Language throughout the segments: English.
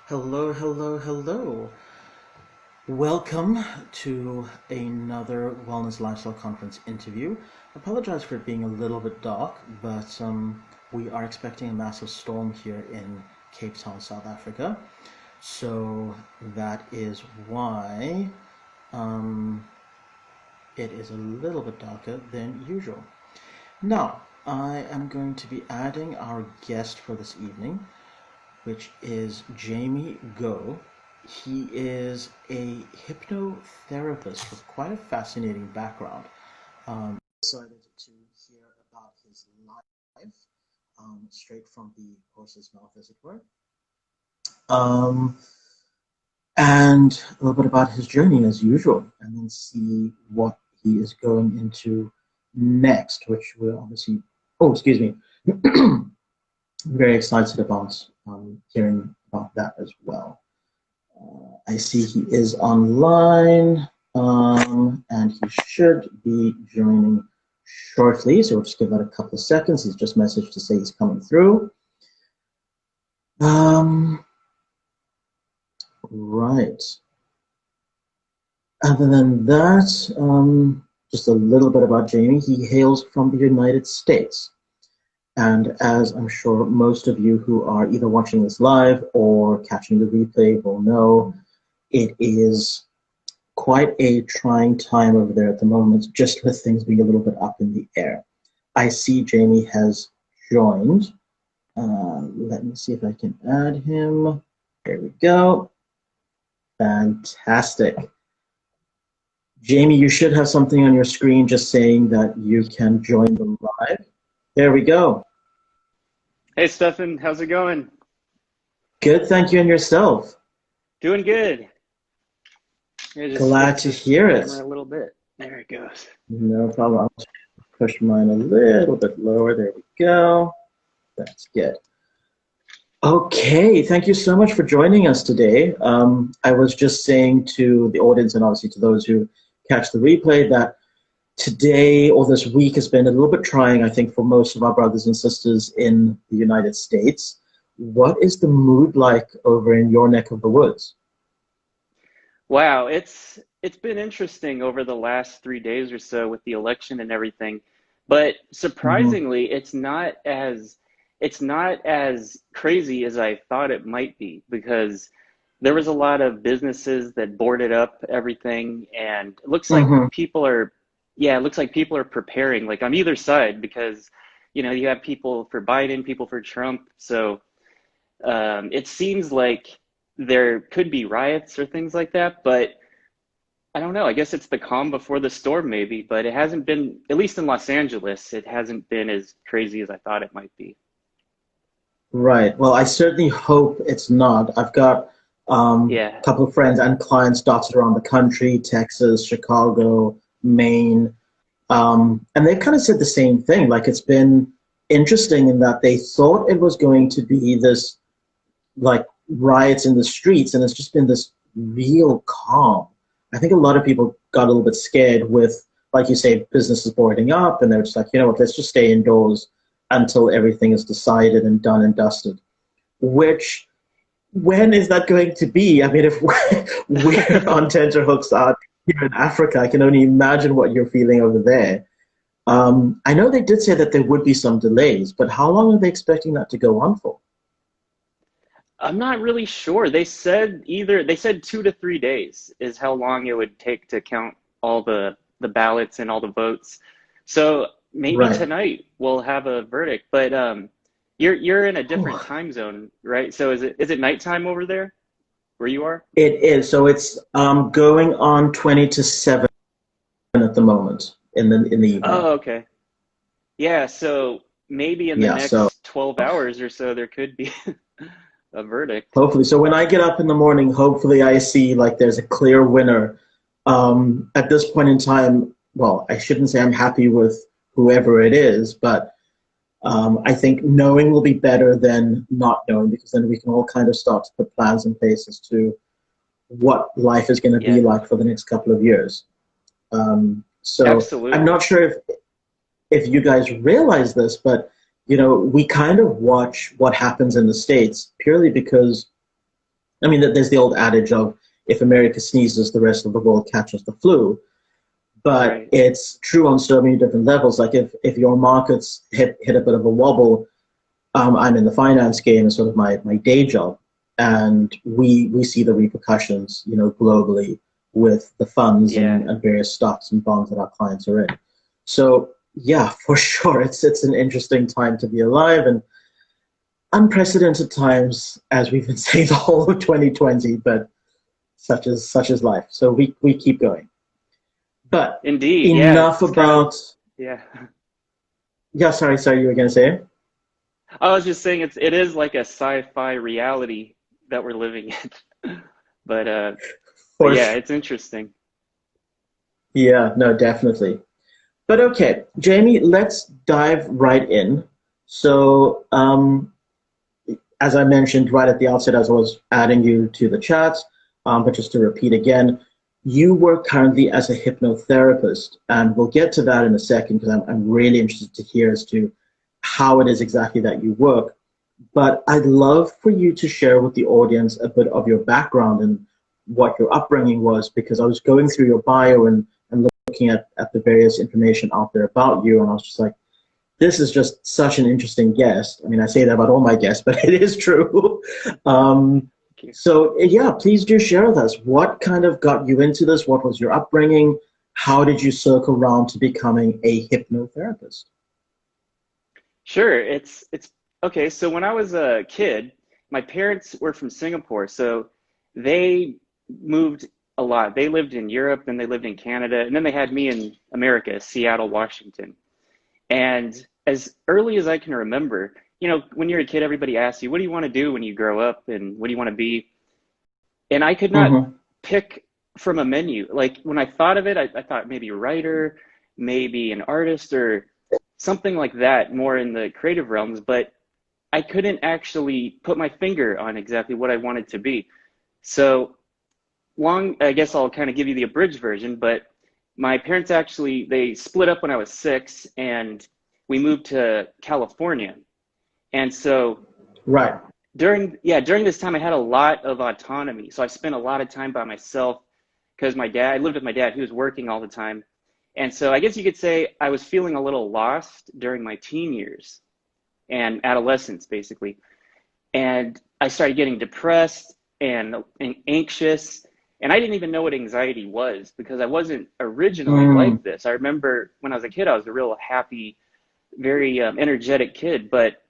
Hello, hello, hello. Welcome to another Wellness Lifestyle Conference interview. I apologize for it being a little bit dark, but we are expecting a massive storm here in Cape Town, South Africa. So that is why um, it is a little bit darker than usual. Now, I am going to be adding our guest for this evening, which is Jamie Go. He is a hypnotherapist with quite a fascinating background. Excited to hear about his life, straight from the horse's mouth, as it were, um, and a little bit about his journey as usual, and then see what he is going into next, which will obviously. Oh, excuse me. Very excited about hearing about that as well. I see he is online, and he should be joining shortly. So we'll just give that a couple of seconds. He's just messaged to say he's coming through. Right. Other than that, just a little bit about Jamie. He hails from the United States. And as I'm sure most of you who are either watching this live or catching the replay will know, it is quite a trying time over there at the moment, just with things being a little bit up in the air. I see Jamie has joined. Let me see if I can add him. There we go. Fantastic. Jamie, you should have something on your screen just saying that you can join them live. There we go. Hey, Stefan, how's it going? Good, thank you, and yourself? Doing good. Here, just Glad fix to this hear it. camera a little bit. There it goes. No problem. I'll push mine a little bit lower. There we go. That's good. Okay, thank you so much for joining us today. I was just saying to the audience and obviously to those who catch the replay that today or this week has been a little bit trying, I think, for most of our brothers and sisters in the United States. What is the mood like over in your neck of the woods? Wow, it's been interesting over the last 3 days or so with the election and everything, but Mhm. surprisingly, it's not as crazy as I thought it might be because there was a lot of businesses that boarded up everything, and it looks like Mhm. people are, yeah, it looks like people are preparing, like on either side, because you have people for Biden, people for Trump, so. It seems like there could be riots or things like that, but I don't know. I guess it's the calm before the storm, maybe, but it hasn't been, at least in Los Angeles, it hasn't been as crazy as I thought it might be. Right. Well, I certainly hope it's not. I've got Yeah. a couple of friends and clients dotted around the country, Texas, Chicago, Maine, and they've kind of said the same thing. Like it's been interesting in that they thought it was going to be this like riots in the streets, and it's just been this real calm. I think a lot of people got a little bit scared with, like you say, businesses boarding up, and they're just like, you know what, let's just stay indoors until everything is decided and done and dusted. Which, when is that going to be? I mean, if we're on tenterhooks out here in Africa, I can only imagine what you're feeling over there. I know they did say that there would be some delays, but how long are they expecting that to go on for? I'm not really sure. They said 2 to 3 days is how long it would take to count all the ballots and all the votes. So maybe Right. tonight we'll have a verdict. But you're in a Whew. different time zone, right? So is it nighttime over there where you are? It is. So it's going on 20 to 7 at the moment in the evening. Oh, okay. Yeah, so maybe in the Yeah, so next 12 hours or so there could be a verdict. hopefully. So when I get up in the morning, hopefully I see like there's a clear winner. At this point in time, well, I shouldn't say I'm happy with whoever it is, but I think knowing will be better than not knowing because then we can all kind of start to put plans in place as to what life is going to be Yeah, like for the next couple of years. So I'm absolutely. not sure if you guys realize this, but we kind of watch what happens in the States purely because I mean, there's the old adage of if America sneezes, the rest of the world catches the flu. But Right. it's true on so many different levels. Like if your markets hit a bit of a wobble, I'm in the finance game as sort of my day job, and we see the repercussions, globally with the funds Yeah. and various stocks and bonds that our clients are in. So yeah, for sure, it's an interesting time to be alive and unprecedented times, as we've been saying the whole of 2020. But such is life. So we keep going. But Indeed. Yeah. enough It's kind of, about. yeah. Yeah, sorry, you were gonna say? I was just saying it is like a sci-fi reality that we're living in. But but For yeah, sure. it's interesting. Yeah, no, definitely. But okay, Jamie, let's dive right in. So, as I mentioned right at the outset, as I was adding you to the chat, but just to repeat again, you work currently as a hypnotherapist, and we'll get to that in a second because I'm really interested to hear as to how it is exactly that you work. But I'd love for you to share with the audience a bit of your background and what your upbringing was, because I was going through your bio and looking at the various information out there about you, and I was just like, this is just such an interesting guest. I mean, I say that about all my guests, but it is true. um, Thank you. so, yeah, please do share with us what kind of got you into this. What was your upbringing? How did you circle around to becoming a hypnotherapist? Sure. It's okay. So when I was a kid, my parents were from Singapore, so they moved a lot. They lived in Europe, then they lived in Canada, and then they had me in America, Seattle, Washington. And as early as I can remember, when you're a kid, everybody asks you, what do you want to do when you grow up and what do you want to be? And I could not Mm-hmm. pick from a menu. Like when I thought of it, I thought maybe a writer, maybe an artist, or something like that, more in the creative realms, but I couldn't actually put my finger on exactly what I wanted to be. So I guess I'll kind of give you the abridged version, but my parents actually, they split up when I was 6 and we moved to California. And so Right. during this time I had a lot of autonomy. So I spent a lot of time by myself because I lived with my dad, he was working all the time. And so I guess you could say I was feeling a little lost during my teen years and adolescence, basically. And I started getting depressed and anxious. And I didn't even know what anxiety was because I wasn't originally Mm. like this. I remember when I was a kid, I was a real happy, very energetic kid. But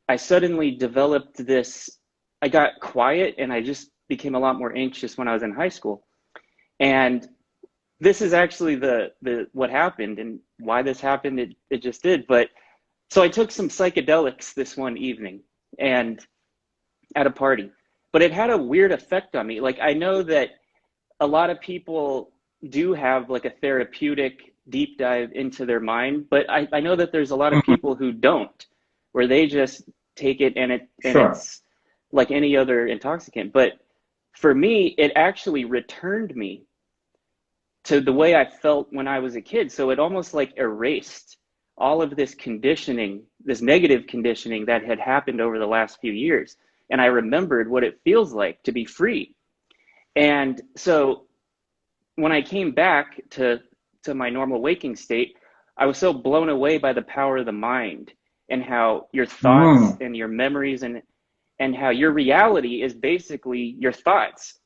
I suddenly developed this, I got quiet and I just became a lot more anxious when I was in high school. And this is actually the what happened and why this happened. It just did. But so I took some psychedelics this one evening and at a party, but it had a weird effect on me. Like I know that a lot of people do have like a therapeutic deep dive into their mind, but I know that there's a lot of Mhm. people who don't, where they just take it and Sure. it's like any other intoxicant. But for me, it actually returned me to the way I felt when I was a kid. So it almost like erased all of this conditioning, this negative conditioning that had happened over the last few years. And I remembered what it feels like to be free. And so when I came back to my normal waking state, I was so blown away by the power of the mind and how your thoughts Mm. and your memories and how your reality is basically your thoughts.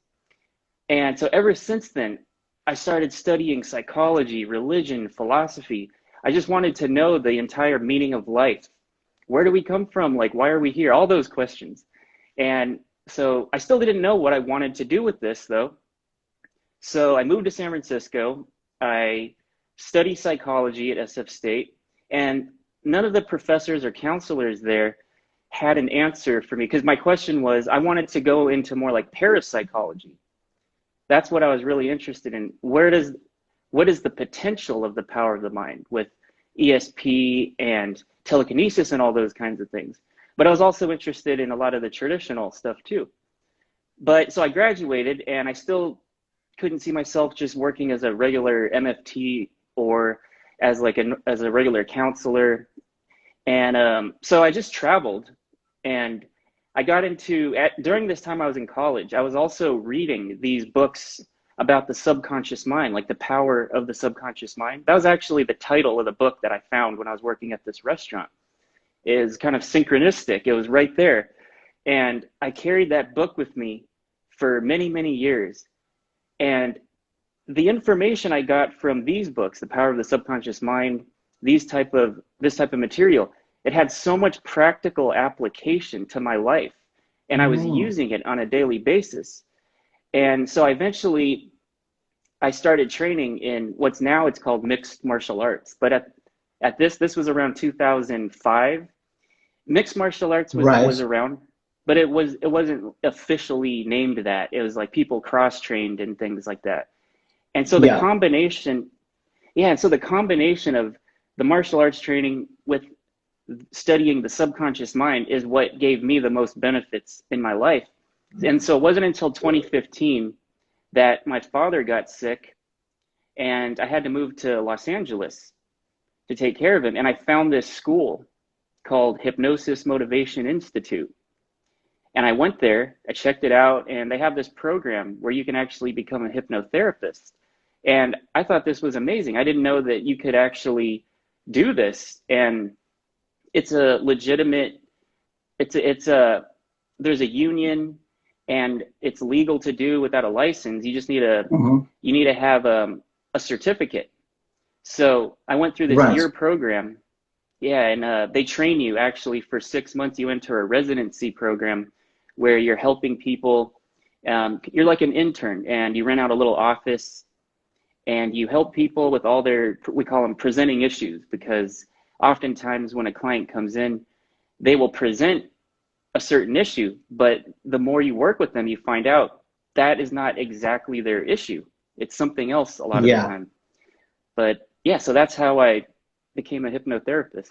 And so ever since then, I started studying psychology, religion, philosophy. I just wanted to know the entire meaning of life. Where do we come from? Like, why are we here? All those questions. And so I still didn't know what I wanted to do with this, though. So I moved to San Francisco. I study psychology at SF State, and none of the professors or counselors there had an answer for me because my question was I wanted to go into more like parapsychology. That's what I was really interested in. What is the potential of the power of the mind with ESP and telekinesis and all those kinds of things? But I was also interested in a lot of the traditional stuff too. But so I graduated and I still couldn't see myself just working as a regular MFT or as a regular counselor. And so I just traveled and I got into, during this time I was in college, I was also reading these books about the subconscious mind, like the power of the subconscious mind. That was actually the title of the book that I found when I was working at this restaurant. Is kind of synchronistic. It was right there. And I carried that book with me for many, many years. And the information I got from these books, The Power of the Subconscious Mind, this type of material, it had so much practical application to my life. And I was Mm. using it on a daily basis. And so eventually I started training in what's now it's called mixed martial arts. But at this was around 2005. Mixed martial arts was Right. around, but it wasn't officially named that. It was like people cross trained and things like that. And so the Yeah. combination, yeah, and so the combination of the martial arts training with studying the subconscious mind is what gave me the most benefits in my life. And so it wasn't until 2015 that my father got sick and I had to move to Los Angeles to take care of him. And I found this school called Hypnosis Motivation Institute. And I went there, I checked it out, and they have this program where you can actually become a hypnotherapist. And I thought this was amazing. I didn't know that you could actually do this. And it's a legitimate, there's a union and it's legal to do without a license. You just need Hmm. you need to have a certificate. So I went through this Right. year program. Yeah, and they train you actually for 6 months. You enter a residency program where you're helping people. You're like an intern, and you rent out a little office, and you help people with all their, we call them presenting issues, because oftentimes when a client comes in, they will present a certain issue, but the more you work with them, you find out that is not exactly their issue. It's something else a lot of the Yeah. time. But yeah, so that's how I became a hypnotherapist.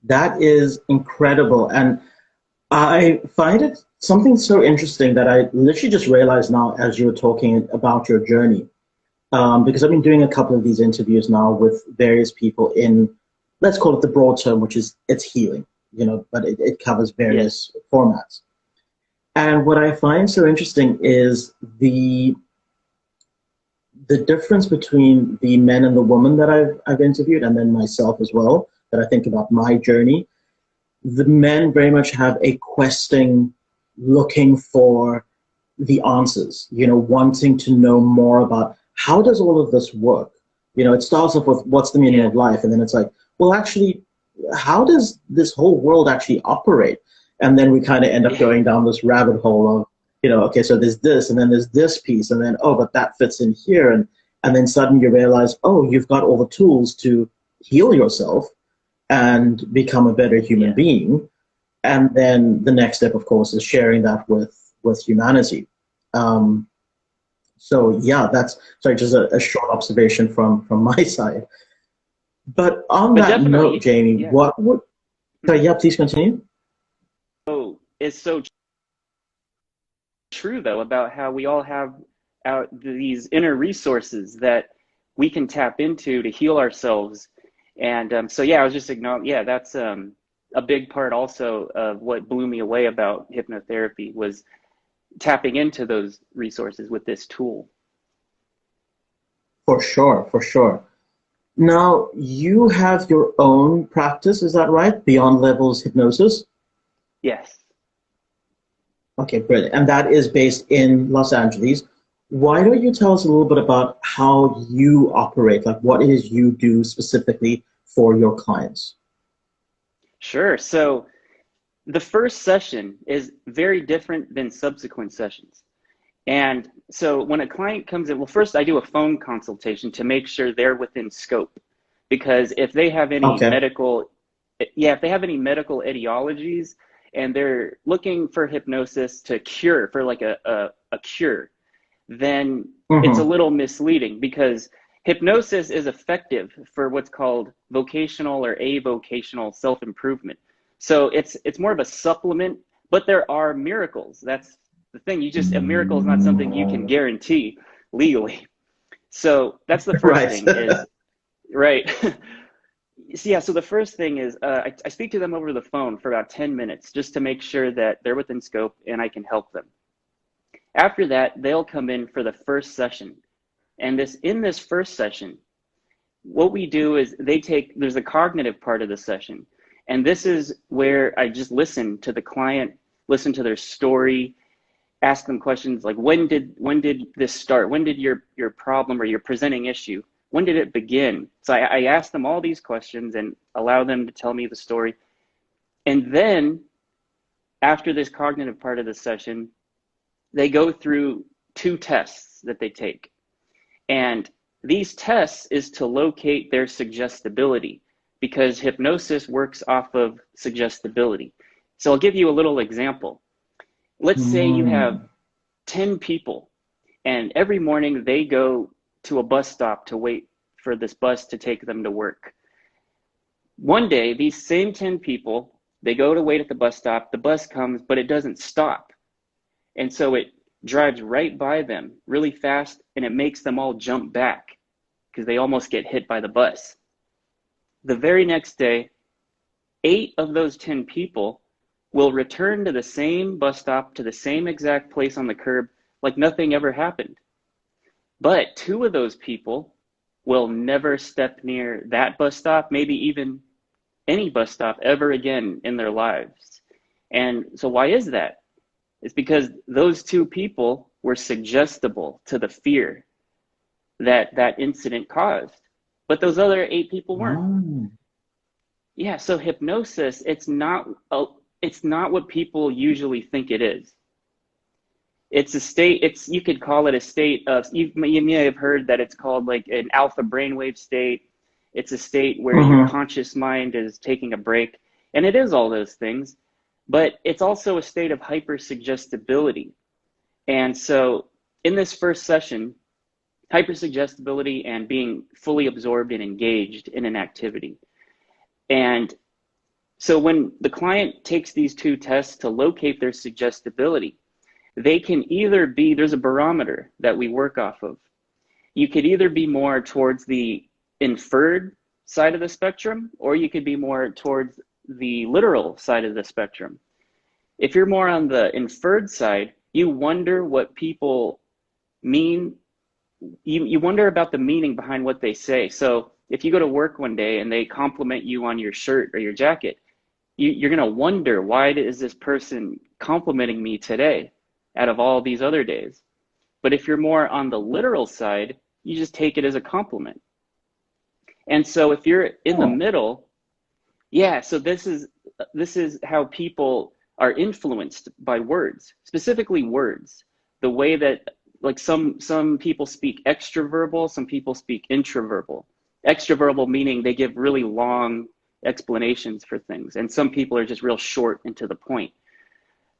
That is incredible. And I find it something so interesting that I literally just realized now as you were talking about your journey. Because I've been doing a couple of these interviews now with various people in, let's call it the broad term, which is it's healing, but it covers Yes. various formats. And what I find so interesting is the difference between the men and the women that I've interviewed, and then myself as well, that I think about my journey. The men very much have a questing, looking for the answers, wanting to know more about how does all of this work? It starts off with what's the meaning Yeah. of life? And then it's like, well, actually, how does this whole world actually operate? And then we kind of end up Yeah. going down this rabbit hole of, okay, so there's this, and then there's this piece, and then, oh, but that fits in here. And then suddenly you realize, oh, you've got all the tools to heal yourself and become a better human Yeah. being. And then the next step, of course, is sharing that with humanity. Um, so yeah, that's sorry, just a short observation from my side. But on But that note, definitely, Jamie, yeah. what would sorry, yeah, please continue. So it's so true though about how we all have out these inner resources that we can tap into to heal ourselves. And so yeah, I was just acknowledging, yeah, that's a big part also of what blew me away about hypnotherapy was tapping into those resources with this tool. For sure, for sure. Now you have your own practice, is that right? Beyond Levels Hypnosis. Yes. Okay, brilliant. And that is based in Los Angeles. Why don't you tell us a little bit about how you operate, like what it is you do specifically for your clients? Sure. So the first session is very different than subsequent sessions. And so when a client comes in, well, first I do a phone consultation to make sure they're within scope. Because if they have any Okay. medical, yeah, if they have any medical etiologies and they're looking for hypnosis to cure, for like a cure, then it's a Mm-hmm. little misleading because hypnosis is effective for what's called vocational or avocational self-improvement. So it's more of a supplement, but there are miracles. That's the thing. A miracle is not something you can guarantee legally. So that's the first Right. thing is, right. So the first thing is I speak to them over the phone for about 10 minutes just to make sure that they're within scope and I can help them. After that, they'll come in for the first session. And in this first session, what we do is there's a cognitive part of the session. And this is where I just listen to the client, listen to their story, ask them questions like, when did this start? When did your problem or your presenting issue, when did it begin? So I ask them all these questions and allow them to tell me the story. And then after this cognitive part of the session, they go through 2 tests that they take. And these tests is to locate their suggestibility, because hypnosis works off of suggestibility. So I'll give you a little example. Let's say you have 10 people, and every morning they go to a bus stop to wait for this bus to take them to work. One day, these same 10 people, they go to wait at the bus stop, the bus comes, but it doesn't stop. And so it drives right by them really fast, and it makes them all jump back because they almost get hit by the bus. The very next day, 8 of those 10 people will return to the same bus stop, to the same exact place on the curb, like nothing ever happened. But 2 of those people will never step near that bus stop, maybe even any bus stop ever again in their lives. And so why is that? It's because those 2 people were suggestible to the fear that that incident caused, but those other 8 people weren't. Yeah, so hypnosis, it's not what people usually think it is. It's a state, you could call it a state of, you may have heard that it's called like an alpha brainwave state. It's a state where your conscious mind is taking a break, and it is all those things, but it's also a state of hypersuggestibility. And so in this first session, hypersuggestibility and being fully absorbed and engaged in an activity. And so when the client takes these 2 tests to locate their suggestibility, they can either be, there's a barometer that we work off of. You could either be more towards the inferred side of the spectrum, or you could be more towards the literal side of the spectrum. If you're more on the inferred side, you wonder what people mean. You wonder about the meaning behind what they say. So if you go to work one day and they compliment you on your shirt or your jacket, you're going to wonder, why is this person complimenting me today out of all these other days? But if you're more on the literal side, you just take it as a compliment. And so if you're in the middle, yeah, so this is how people are influenced by words, specifically words. The way that, like, some people speak extraverbal, some people speak intraverbal. Extraverbal meaning they give really long explanations for things, and some people are just real short and to the point.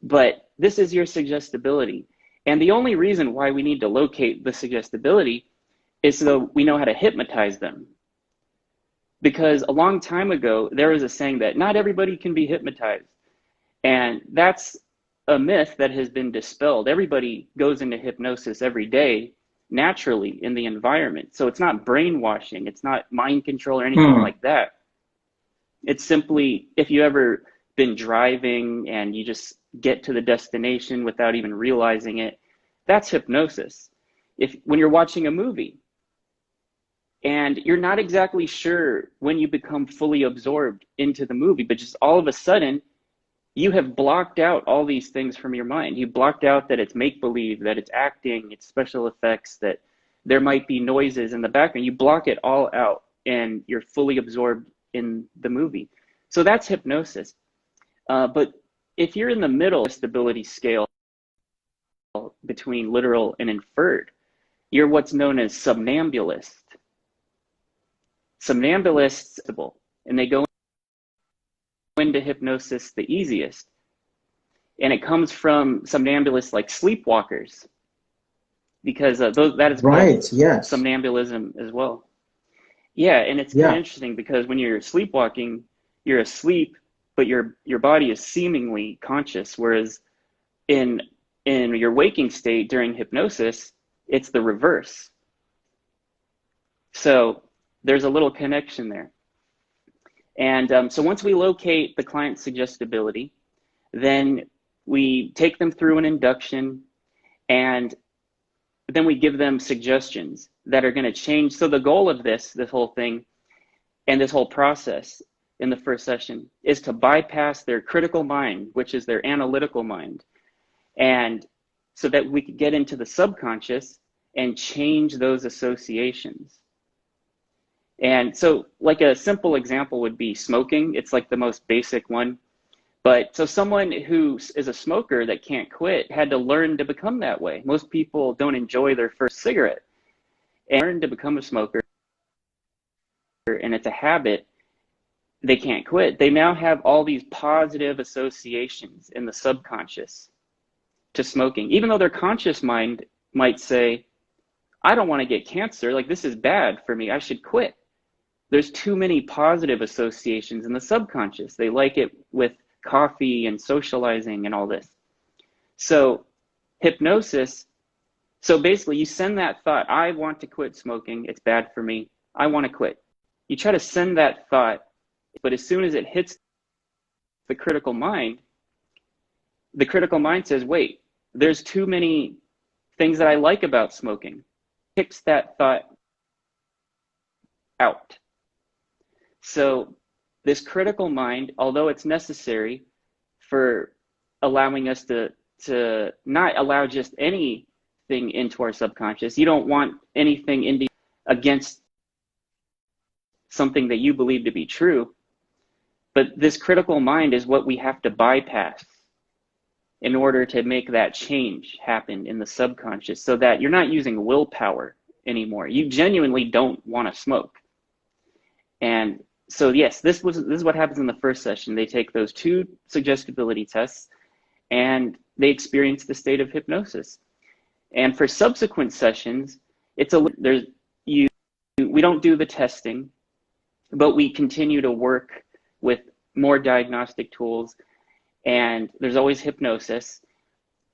But this is your suggestibility. And the only reason why we need to locate the suggestibility is so we know how to hypnotize them. Because a long time ago, there was a saying that not everybody can be hypnotized. And that's a myth that has been dispelled. Everybody goes into hypnosis every day naturally in the environment. So it's not brainwashing. It's not mind control or anything like that. It's simply, if you ever been driving and you just get to the destination without even realizing it, that's hypnosis. When you're watching a movie and you're not exactly sure when you become fully absorbed into the movie, but just all of a sudden you have blocked out all these things from your mind. You blocked out that it's make-believe, that it's acting, it's special effects, that there might be noises in the background. You block it all out and you're fully absorbed in the movie. So that's hypnosis. But if you're in the middle stability scale between literal and inferred, you're what's known as somnambulist. Somnambulists, and they go into hypnosis the easiest. And it comes from somnambulists like sleepwalkers, because that is called somnambulism as well. Yeah, and it's kind of interesting because when you're sleepwalking, you're asleep, but your body is seemingly conscious, whereas in your waking state during hypnosis, it's the reverse. So there's a little connection there. And so once we locate the client's suggestibility, then we take them through an induction, and then we give them suggestions that are going to change. So the goal of this whole thing and this whole process in the first session is to bypass their critical mind, which is their analytical mind, and so that we could get into the subconscious and change those associations. And so like a simple example would be smoking. It's like the most basic one. But so someone who is a smoker that can't quit had to learn to become that way. Most people don't enjoy their first cigarette and learn to become a smoker, and it's a habit. They can't quit. They now have all these positive associations in the subconscious to smoking, even though their conscious mind might say, I don't want to get cancer. Like, this is bad for me. I should quit. There's too many positive associations in the subconscious. They like it with coffee and socializing and all this. So hypnosis, so basically you send that thought, I want to quit smoking. It's bad for me. I want to quit. You try to send that thought, but as soon as it hits the critical mind says, wait, there's too many things that I like about smoking. Kicks that thought out. So this critical mind, although it's necessary for allowing us to not allow just anything into our subconscious, you don't want anything against something that you believe to be true, but this critical mind is what we have to bypass in order to make that change happen in the subconscious, so that you're not using willpower anymore. You genuinely don't want to smoke. And so yes, this is what happens in the first session. They take those 2 suggestibility tests and they experience the state of hypnosis. And for subsequent sessions, we don't do the testing, but we continue to work with more diagnostic tools, and there's always hypnosis.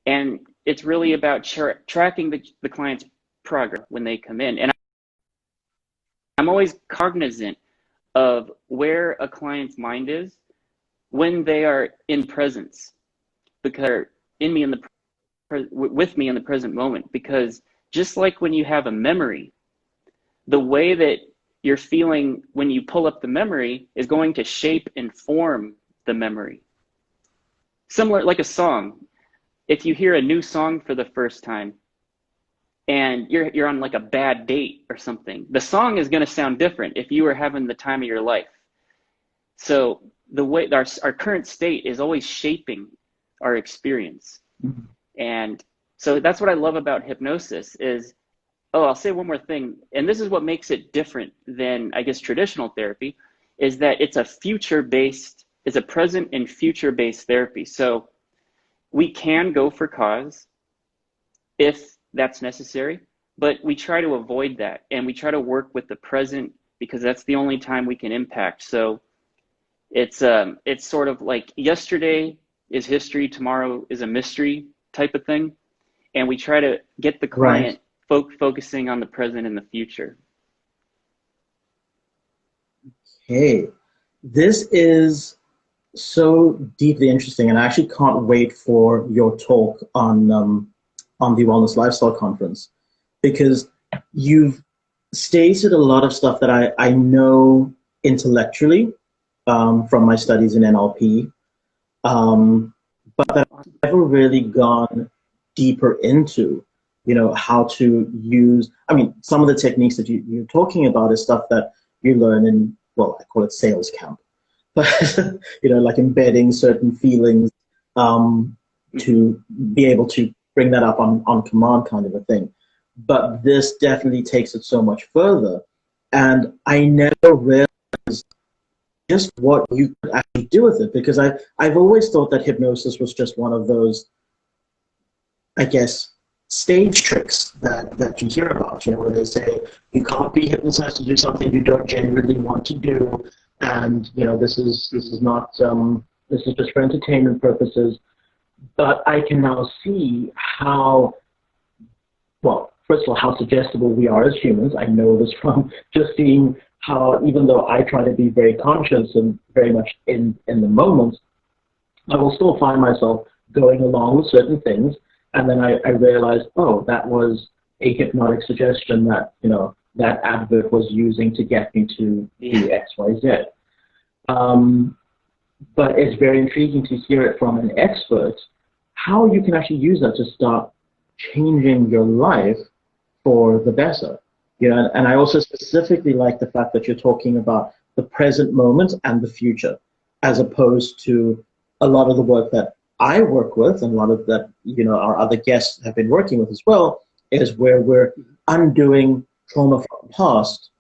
And it's really about tracking the client's progress when they come in. And I'm always cognizant of where a client's mind is when they are in presence, because with me in the present moment. Because just like when you have a memory, the way that you're feeling when you pull up the memory is going to shape and form the memory. Similar, like a song. If you hear a new song for the first time and you're on like a bad date or something, the song is going to sound different if you were having the time of your life. So the way our current state is always shaping our experience. Mm-hmm. And so that's what I love about hypnosis is, I'll say one more thing, and this is what makes it different than, I guess, traditional therapy, is that it's a present and future-based therapy. So we can go for cause if that's necessary, but we try to avoid that, and we try to work with the present because that's the only time we can impact. So it's sort of like yesterday is history, tomorrow is a mystery type of thing, and we try to get the client focusing on the present and the future. Okay, this is so deeply interesting, and I actually can't wait for your talk on the Wellness Lifestyle Conference, because you've stated a lot of stuff that I know intellectually from my studies in NLP, but that I've never really gone deeper into, how to use, some of the techniques that you're talking about is stuff that you learn in, I call it sales camp, but, like embedding certain feelings to be able to bring that up on command kind of a thing. But this definitely takes it so much further. And I never realized just what you could actually do with it, because I've always thought that hypnosis was just one of those, I guess, stage tricks that you hear about, where they say you can't be hypnotized to do something you don't genuinely want to do, and this is not this is just for entertainment purposes. But I can now see how, first of all, how suggestible we are as humans. I know this from just seeing how even though I try to be very conscious and very much in the moment, I will still find myself going along with certain things, and then I realized, oh, that was a hypnotic suggestion that, you know, that advert was using to get me to do X, Y, Z. But it's very intriguing to hear it from an expert, how you can actually use that to start changing your life for the better. You know, and I also specifically like the fact that you're talking about the present moment and the future, as opposed to a lot of the work that I work with, and a lot of that, you know, our other guests have been working with as well, is where we're undoing trauma from the past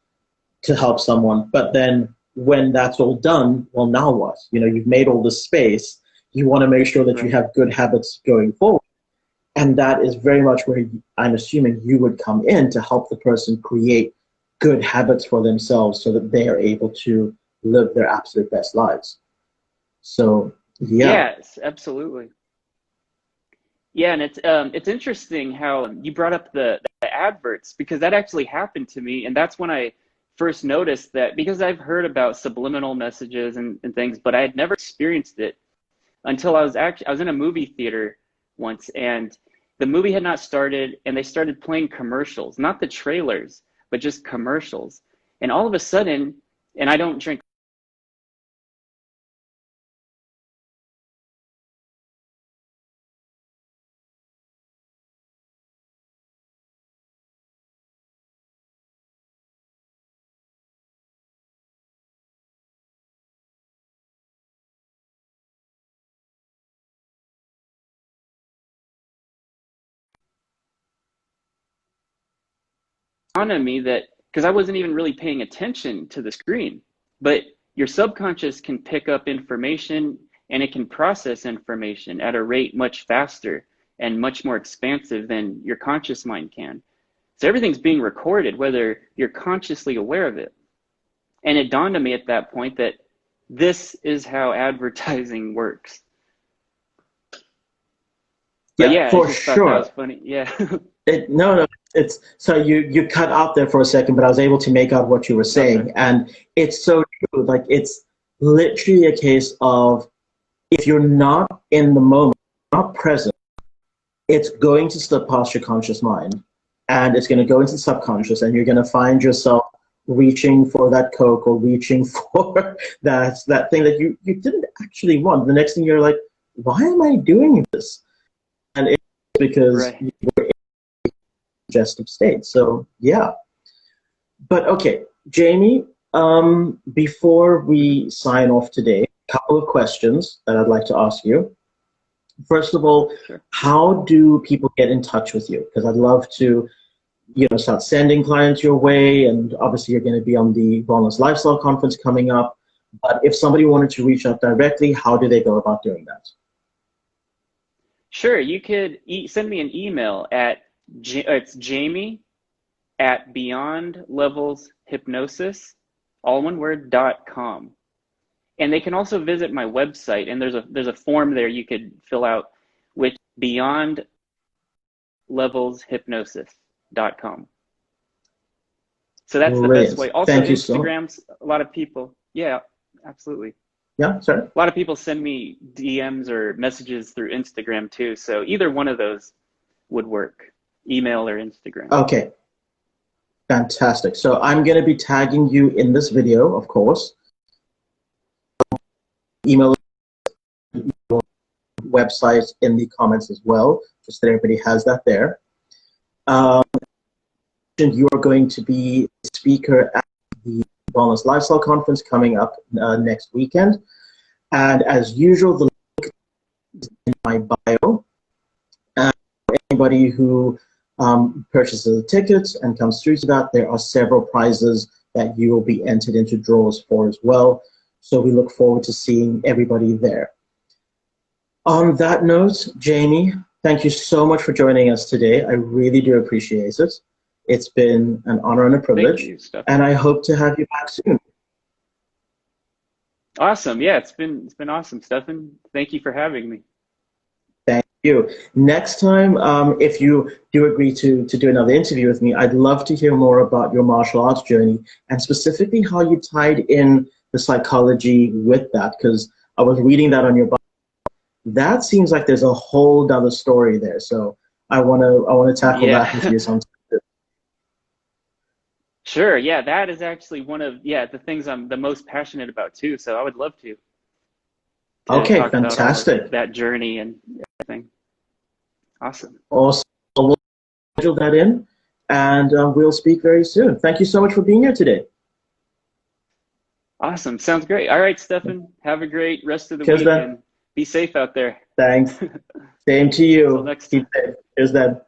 to help someone. But then when that's all done, well, now what? You know, you've made all this space. You want to make sure that you have good habits going forward. And that is very much where I'm assuming you would come in to help the person create good habits for themselves so that they are able to live their absolute best lives. So, yeah. Yes, absolutely. Yeah, and it's interesting how you brought up the adverts, because that actually happened to me, and that's when I first noticed that, because I've heard about subliminal messages and things, but I had never experienced it until I was in a movie theater once, and the movie had not started, and they started playing commercials, not the trailers, but just commercials. And all of a sudden, and I don't drink on me that, because I wasn't even really paying attention to the screen, but your subconscious can pick up information and it can process information at a rate much faster and much more expansive than your conscious mind can. So everything's being recorded, whether you're consciously aware of it. And it dawned on me at that point that this is how advertising works. But yeah, for I just thought that sure. was funny. Yeah. No, it's so you cut out there for a second, but I was able to make out what you were saying, Okay. and it's so true. Like, it's literally a case of, if you're not in the moment, not present, it's going to slip past your conscious mind, and it's going to go into the subconscious, and you're going to find yourself reaching for that Coke or reaching for that thing that you didn't actually want. The next thing you're like, why am I doing this? And it's because Right. you were in a suggestive state. So yeah. But okay, Jamie, before we sign off today, a couple of questions that I'd like to ask you. First of all, Sure. how do people get in touch with you? Because I'd love to, you know, start sending clients your way, and obviously you're going to be on the Wellness Lifestyle Conference coming up. But if somebody wanted to reach out directly, how do they go about doing that? Sure. You could send me an email at it's Jamie at Beyond Levels Hypnosis, all one word, .com. And they can also visit my website, and there's a form there you could fill out, with beyondlevelshypnosis.com. So that's the best way. Brilliant. Also, Thank you so much. Instagrams, a lot of people, yeah, absolutely. Yeah, sorry. A lot of people send me DMs or messages through Instagram too. So either one of those would work, email or Instagram. Okay, fantastic. So I'm going to be tagging you in this video, of course. Email, website in the comments as well, just that everybody has that there. You are going to be a speaker at the Wellness Lifestyle Conference coming up next weekend. And as usual, the link is in my bio. And for anybody who purchases the tickets and comes through to that, there are several prizes that you will be entered into draws for as well. So we look forward to seeing everybody there. On that note, Jamie, thank you so much for joining us today. I really do appreciate it. It's been an honor and a privilege. Thank you, Steph. And I hope to have you back soon. Awesome. Yeah, it's been awesome, Stefan. Thank you for having me. Thank you. Next time, if you do agree to do another interview with me, I'd love to hear more about your martial arts journey and specifically how you tied in the psychology with that. Because I was reading that on your bio. That seems like there's a whole other story there. So I want to tackle that with Yeah. you sometime. Sure. Yeah, that is actually one of, yeah, the things I'm the most passionate about too. So I would love to Okay, talk about all of fantastic. that journey and everything. Awesome. Also, we'll schedule that in, and we'll speak very soon. Thank you so much for being here today. Awesome. Sounds great. All right, Stefan, have a great rest of the Cheers, week then. and be safe out there. Thanks. Same to Till you. next Keep time. safe. Cheers, then.